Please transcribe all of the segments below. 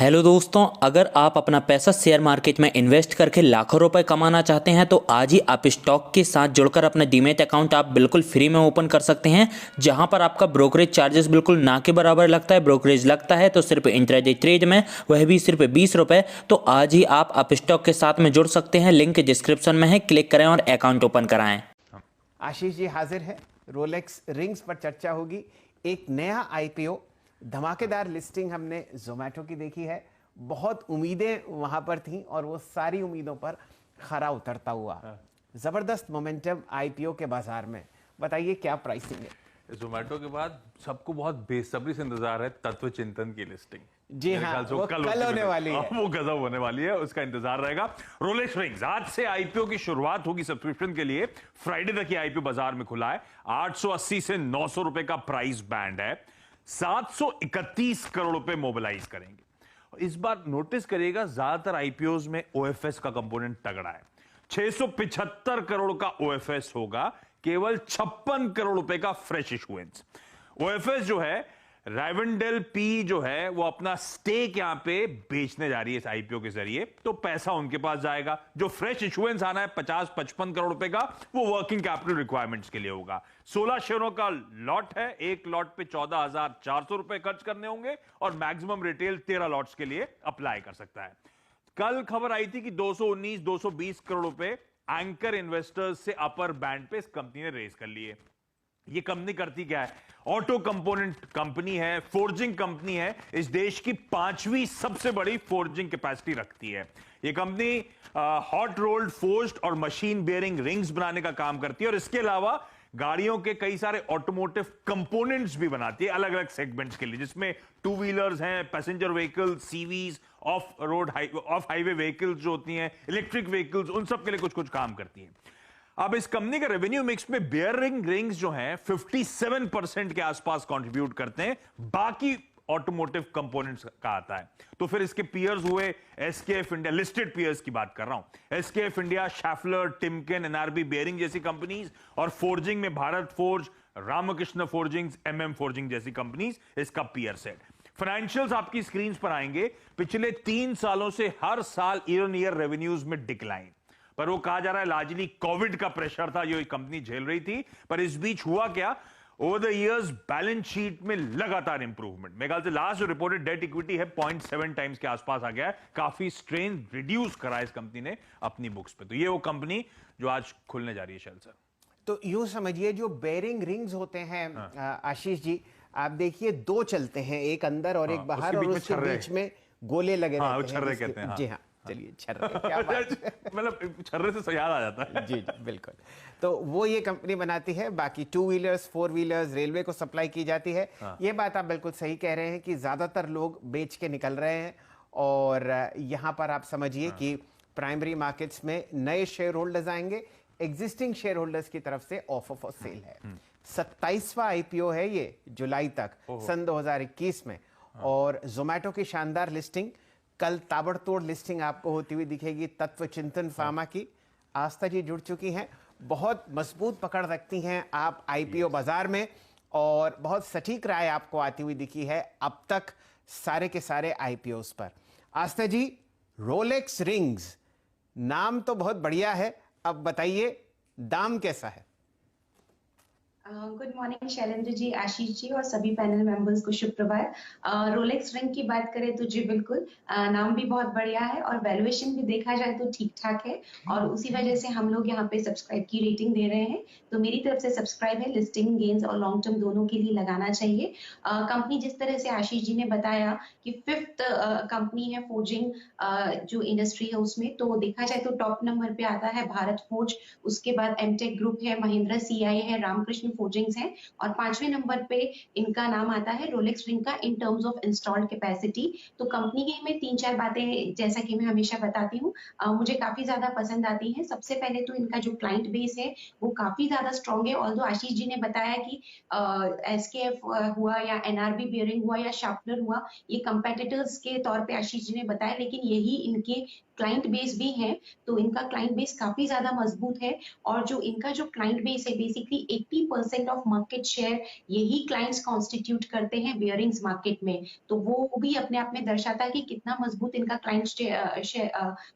Hello दोस्तों, अगर आप अपना पैसा शेयर मार्केट में इन्वेस्ट करके लाखों रुपए कमाना चाहते हैं तो आज ही आप स्टॉक के साथ जुड़कर अपना डीमैट अकाउंट आप बिल्कुल फ्री में ओपन कर सकते हैं, जहां पर आपका ब्रोकरेज चार्जेस बिल्कुल ना के बराबर लगता है। ब्रोकरेज लगता है तो सिर्फ इंट्राडे ट्रेड में, वह भी सिर्फ 20 रुपए। तो आज ही आप स्टॉक के साथ में जुड़ सकते हैं, लिंक डिस्क्रिप्शन में है, क्लिक करें और अकाउंट ओपन कराएं। आशीष जी हाजिर है। रोलेक्स रिंग्स पर चर्चा होगी। एक नया आईपीओ, धमाकेदार लिस्टिंग हमने जोमेटो की देखी है। बहुत उम्मीदें वहां पर थीं और वो सारी उम्मीदों पर खरा उतरता हुआ। जबरदस्त मोमेंटम आईपीओ के बाजार में। बताइए क्या प्राइसिंग है? जोमेटो के बाद सबको बहुत बेसब्री से इंतजार है तत्व चिंतन की लिस्टिंग। जी हाँ, वो कल होने वाली है। वो गजब होने वाली है, उसका इंतजार रहेगा। रोलेक्स रिंग्स आज से आईपीओ की शुरुआत होगी सब्सक्रिप्शन के लिए। फ्राइडे तक ये आईपीओ बाजार में खुला है। 880 से 900 रुपए का प्राइस बैंड है। 731 करोड़ रुपए मोबिलाइज करेंगे। इस बार नोटिस करिएगा, ज्यादातर आईपीओज में ओएफएस का कंपोनेंट तगड़ा है। 675 करोड़ का ओएफएस होगा, केवल 56 करोड़ रुपए का फ्रेश इशुएंस। ओएफएस जो है, राइवेंडल पी जो है, वो अपना स्टेक यहां पे बेचने जा रही है इस आईपीओ के जरिए, तो पैसा उनके पास जाएगा। जो फ्रेश इशुएंस आना है 50-55 करोड़ रुपए का, वो वर्किंग कैपिटल रिक्वायरमेंट्स के लिए होगा। 16 शेयरों का लॉट है। एक लॉट पे 14,400 रुपए खर्च करने होंगे और मैक्सिमम रिटेल 13 लॉट्स के लिए अप्लाई कर सकता है। कल खबर आई थी कि 219-220 करोड़ रुपए एंकर इन्वेस्टर्स से अपर बैंड पे इस कंपनी ने रेज कर लिए। ये कंपनी करती क्या है? ऑटो कंपोनेंट कंपनी है, फोर्जिंग कंपनी है। इस देश की 5वीं सबसे बड़ी फोर्जिंग कैपेसिटी रखती है। ये कंपनी हॉट रोल्ड फोर्ज्ड और मशीन बेयरिंग रिंग्स बनाने का काम करती है और इसके अलावा गाड़ियों के कई सारे ऑटोमोटिव कंपोनेंट्स भी बनाती है अलग अलग सेगमेंट्स के लिए, जिसमें टू व्हीलर्स हैं, passenger vehicle, CVs, of highway vehicles जो होती हैं, इलेक्ट्रिक व्हीकल्स, उन सब के लिए कुछ कुछ काम करती है। अब इस कंपनी का रेवेन्यू मिक्स में बेयरिंग रिंग्स जो हैं 57% के आसपास कंट्रीब्यूट करते हैं, बाकी ऑटोमोटिव कंपोनेंट्स का आता है। तो फिर इसके पीयर्स हुए एसकेएफ इंडिया, लिस्टेड पीयर्स की बात कर रहा हूं, SKF India, Schaeffler, Timken, NRB bearing जैसी कंपनीज, और फोर्जिंग में Bharat Forge, Ramkrishna forgings, MM forging जैसी कंपनीज इसका पीयर सेट। फाइनेंशियल्स आपकी स्क्रीन पर आएंगे। पिछले 3 सालों से हर साल ईयर ऑन ईयर रेवेन्यूज में डिक्लाइन, पर वो कहा जा रहा है लार्जली कोविड का प्रेशर था जो ये कंपनी झेल रही थी। पर इस बीच हुआ क्या? Over the years balance sheet में लगातार इंप्रूवमेंट। मेरे ख्याल से लास्ट जो रिपोर्टेड डेट इक्विटी है 0.7 टाइम्स के आसपास आ गया है। काफी स्ट्रेन रिड्यूस करा इस कंपनी ने अपनी बुक्स पे। तो ये वो कंपनी जो आज खुलने जा रही है शेल सर। तो यूं समझिए, जो बेयरिंग रिंग्स होते हैं आशीष जी, आप देखिए 2 चलते हैं, एक अंदर और एक बाहर, और उसके बीच में गोले लगे रहते हैं। छर्रे कहते हैं। जी हाँ, चलिए छर्रे, क्या बात मतलब छर्रे से याद आ जाता है। जी जी बिल्कुल। तो वो ये कंपनी बनाती है। बाकी 2 व्हीलर्स, 4 व्हीलर्स रेलवे को सप्लाई की जाती है। ये बात आप बिल्कुल सही कह रहे हैं कि ज्यादातर लोग बेच के निकल रहे हैं। और यहाँ पर आप समझिए कि प्राइमरी मार्केट्स में नए शेयर होल्डर्स आएंगे, एग्जिस्टिंग शेयर होल्डर्स की तरफ से ऑफर फॉर सेल है। 27वां आईपीओ है ये जुलाई तक, सन 2021 में। और जोमेटो की शानदार लिस्टिंग, कल ताबड़तोड़ लिस्टिंग आपको होती हुई दिखेगी तत्व चिंतन फार्मा की। आस्था जी जुड़ चुकी हैं, बहुत मजबूत पकड़ रखती हैं आप आईपीओ बाजार में, और बहुत सटीक राय आपको आती हुई दिखी है अब तक सारे के सारे आईपीओस पर। आस्था जी, रोलेक्स रिंग्स नाम तो बहुत बढ़िया है, अब बताइए दाम कैसा है? गुड मॉर्निंग शैलेंद्र जी, आशीष जी और सभी पैनल मेंबर्स को शुभ प्रभात। रोलेक्स रिंग की बात करें तो जी बिल्कुल, नाम भी बहुत बढ़िया है और वैल्यूएशन भी देखा जाए तो ठीक ठाक है, और उसी वजह से हम लोग यहाँ पे सब्सक्राइब की रेटिंग दे रहे हैं। तो मेरी तरफ से सब्सक्राइब है। लिस्टिंग गेन्स और लॉन्ग टर्म दोनों के लिए लगाना चाहिए। कंपनी जिस तरह से आशीष जी ने बताया कि 5th कंपनी है फोर्जिंग जो इंडस्ट्री है उसमें, तो देखा जाए तो टॉप नंबर पे आता है भारत फोर्ज, उसके बाद एमटेक ग्रुप है, महिंद्रा सीआई है, रामकृष्ण फोर्जिंग्स हैं, और 5वें नंबर पे इनका नाम आता है रोलेक्स रिंग का in terms of installed capacity. तो कंपनी की मैं 3-4 बातें, जैसा कि मैं हमेशा बताती हूँ, मुझे काफी ज्यादा पसंद आती हैं। सबसे पहले तो इनका जो क्लाइंट बेस है वो काफी ज्यादा स्ट्रॉन्ग है। ऑल्दो आशीष जी ने बताया कि एसकेएफ हुआ या एनआरबी बियरिंग हुआ या शार्पनर हुआ, ये कंपेटिटर्स के तौर पे आशीष जी ने बताया, लेकिन यही इनके क्लाइंट बेस भी है। तो इनका क्लाइंट बेस काफी ज्यादा मजबूत है, और जो इनका जो क्लाइंट बेस है बेसिकली 80% 70% ऑफ मार्केट शेयर यही क्लाइंट्स कॉन्स्टिट्यूट करते हैं बियरिंग्स मार्केट में। तो वो भी अपने आप में दर्शाता है कि कितना मजबूत इनका क्लाइंट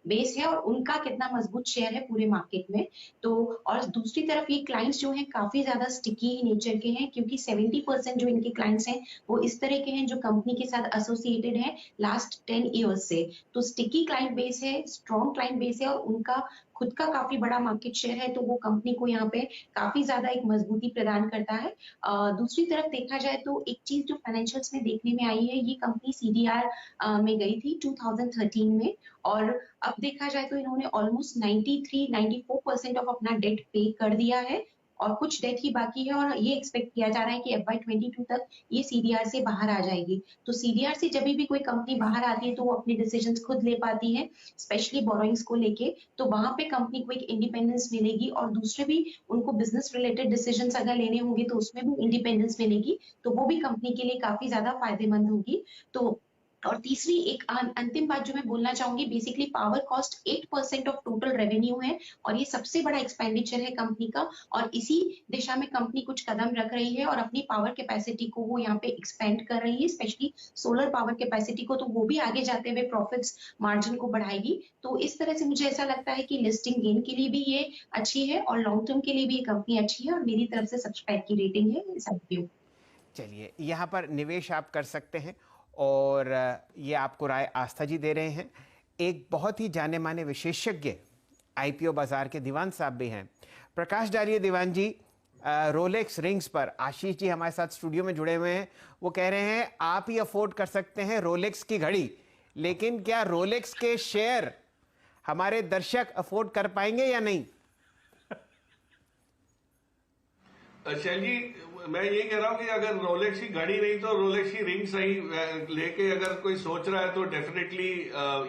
बेस है और उनका कितना मजबूत शेयर है पूरे मार्केट में। तो और दूसरी तरफ ये क्लाइंट्स जो हैं काफी ज्यादा स्टिकी नेचर के हैं, क्योंकि 70% जो इनके क्लाइंट्स हैं वो इस तरह के हैं जो कंपनी के साथ एसोसिएटेड है लास्ट 10 ईयर्स से। तो स्टिकी क्लाइंट बेस है, स्ट्रॉन्ग क्लाइंट बेस है और उनका खुद का काफी बड़ा मार्केट शेयर है, तो वो कंपनी को यहाँ पे काफी ज्यादा एक मजबूती प्रदान करता है। दूसरी तरफ देखा जाए तो एक चीज जो फाइनेंशियल्स में देखने में आई है, ये कंपनी सीडीआर में गई थी 2013 में, और अब देखा जाए तो इन्होंने ऑलमोस्ट 93-94% ऑफ अपना डेट पे कर दिया है और कुछ डेट ही बाकी है, और ये एक्सपेक्ट किया जा रहा है कि FY22 तक ये सीडीआर से बाहर आ जाएगी। तो सीडीआर से जब भी कोई कंपनी बाहर आती है तो वो अपने डिसीजंस खुद ले पाती है, स्पेशली बोरोइंग्स को लेके। तो वहां पे कंपनी को एक इंडिपेंडेंस मिलेगी और दूसरे भी उनको बिजनेस रिलेटेड डिसीजंस अगर लेने होंगे तो उसमें भी इंडिपेंडेंस मिलेगी, तो वो भी कंपनी के लिए काफी ज्यादा फायदेमंद होगी। तो और तीसरी एक अंतिम बात जो मैं बोलना चाहूंगी, basically power cost 8% of total revenue है और ये सबसे बड़ा एक्सपेंडिचर है कंपनी का, और इसी दिशा में कंपनी कुछ कदम रख रही है और अपनी पावर कैपेसिटी को वो यहाँ पे एक्सपेंड कर रही है, स्पेशली सोलर पावर कैपेसिटी को, तो वो भी आगे जाते हुए प्रॉफिट्स मार्जिन को बढ़ाएगी। तो इस तरह से मुझे ऐसा लगता है कि लिस्टिंग गेन के लिए भी ये अच्छी है और लॉन्ग टर्म के लिए भी ये कंपनी अच्छी है, और मेरी तरफ से सब्सक्राइब की रेटिंग है इस IPO। चलिए, यहाँ पर निवेश आप कर सकते हैं और ये आपको राय आस्था जी दे रहे हैं। एक बहुत ही जाने माने विशेषज्ञ IPO बाजार के दीवान साहब भी हैं, प्रकाश डालिए दीवान जी। रोलेक्स रिंग्स पर आशीष जी हमारे साथ स्टूडियो में जुड़े हुए हैं। वो कह रहे हैं आप ही अफोर्ड कर सकते हैं रोलेक्स की घड़ी, लेकिन क्या रोलेक्स के शेयर हमारे दर्शक अफोर्ड कर पाएंगे या नहीं? शैल जी, मैं ये कह रहा हूं कि अगर रोलेक्स की घड़ी नहीं तो रोलेक्स की रिंग सही लेके अगर कोई सोच रहा है तो डेफिनेटली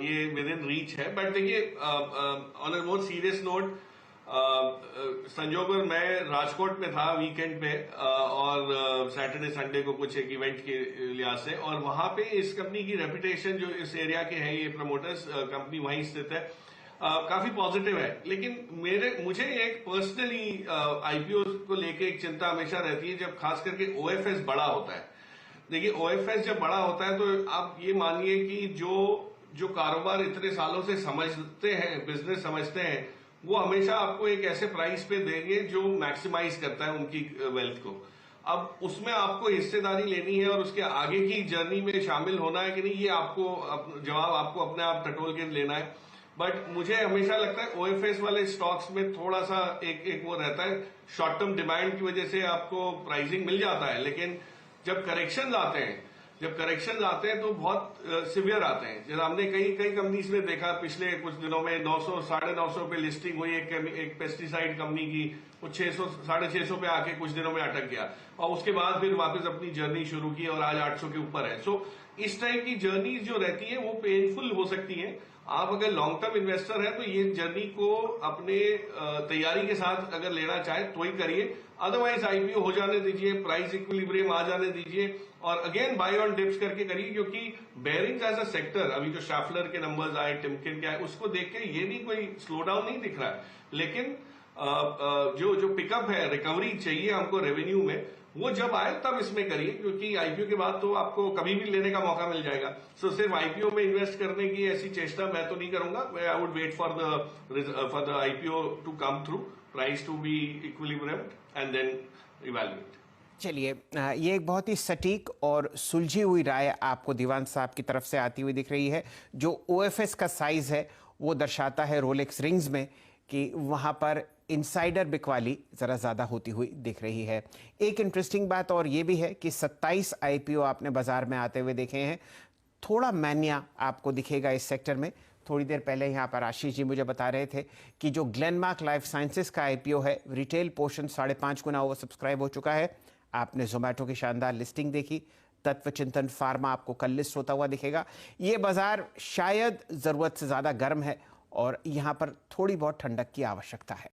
ये विद इन रीच है। बट देखिए, on a more serious note, संजोगवर मैं राजकोट में था वीकेंड पे और सैटरडे संडे को कुछ एक इवेंट के लिहाज से, और वहां पे इस कंपनी की रेपुटेशन जो इस एरिया के हैं, ये प्रमोटर्स कंपनी वहीं स्थित है, काफी पॉजिटिव है। लेकिन मुझे एक पर्सनली IPO को लेके एक चिंता हमेशा रहती है जब खास करके OFS बड़ा होता है। देखिए, OFS जब बड़ा होता है तो आप ये मानिए कि जो कारोबार इतने सालों से समझते हैं, बिजनेस समझते हैं, वो हमेशा आपको एक ऐसे प्राइस पे देंगे जो मैक्सिमाइज करता है उनकी वेल्थ को। अब उसमें आपको हिस्सेदारी लेनी है और उसके आगे की जर्नी में शामिल होना है कि नहीं, ये आपको जवाब आपको अपने आप टटोल के लेना है। बट मुझे हमेशा लगता है OFS वाले स्टॉक्स में थोड़ा सा एक वो रहता है, शॉर्ट टर्म डिमांड की वजह से आपको प्राइसिंग मिल जाता है, लेकिन जब करेक्शन आते हैं तो बहुत सिवियर आते हैं। जैसे हमने कई कंपनीज में देखा पिछले कुछ दिनों में 900 950 पे लिस्टिंग हुई एक पेस्टिसाइड कंपनी की, वो 600 650 पे आके कुछ दिनों में अटक गया और उसके बाद फिर वापस अपनी जर्नी शुरू की और आज 800 के ऊपर है। सो इस टाइप की जर्नी जो रहती है वो पेनफुल हो सकती है। आप अगर लॉन्ग टर्म इन्वेस्टर हैं तो ये जर्नी को अपने तैयारी के साथ अगर लेना चाहे तो ही करिए, अदरवाइज IPO हो जाने दीजिए, प्राइस इक्विलिब्रियम आ जाने दीजिए और अगेन बाय ऑन डिप्स करके करिए, क्योंकि बेयरिंग्स एज अ सेक्टर, अभी जो शाफलर के नंबर्स आए, टिमकिन के आए, उसको देख के ये भी कोई स्लो डाउन नहीं दिख रहा है। लेकिन जो पिकअप है, रिकवरी चाहिए हमको रेवेन्यू में, वो जब आए तब इसमें करिए, क्योंकि IPO के बाद तो आपको कभी भी लेने का मौका मिल जाएगा। सो सिर्फ IPO में इन्वेस्ट करने की ऐसी चेष्टा मैं तो नहीं करूंगा। I would wait for the IPO to come through, price to be equilibrium and then evaluate. चलिए, ये एक बहुत ही सटीक और सुलझी हुई राय आपको दीवान साहब की तरफ से आती हुई दिख रही है। जो OFS का साइज है वो दर्शाता है रोलेक्स रिंग्स में कि वहाँ पर इनसाइडर बिकवाली ज़रा ज़्यादा होती हुई दिख रही है। एक इंटरेस्टिंग बात और ये भी है कि 27 IPO आपने बाज़ार में आते हुए देखे हैं। थोड़ा मैनिया आपको दिखेगा इस सेक्टर में। थोड़ी देर पहले यहाँ पर आशीष जी मुझे बता रहे थे कि जो ग्लेनमार्क लाइफ साइंसेस का IPO है, रिटेल पोर्शन 5.5 गुना ओवर सब्सक्राइब हो चुका है। आपने जोमेटो की शानदार लिस्टिंग देखी, तत्व चिंतन फार्मा आपको कल लिस्ट होता हुआ दिखेगा। ये बाज़ार शायद ज़रूरत से ज़्यादा गर्म है और यहाँ पर थोड़ी बहुत ठंडक की आवश्यकता है।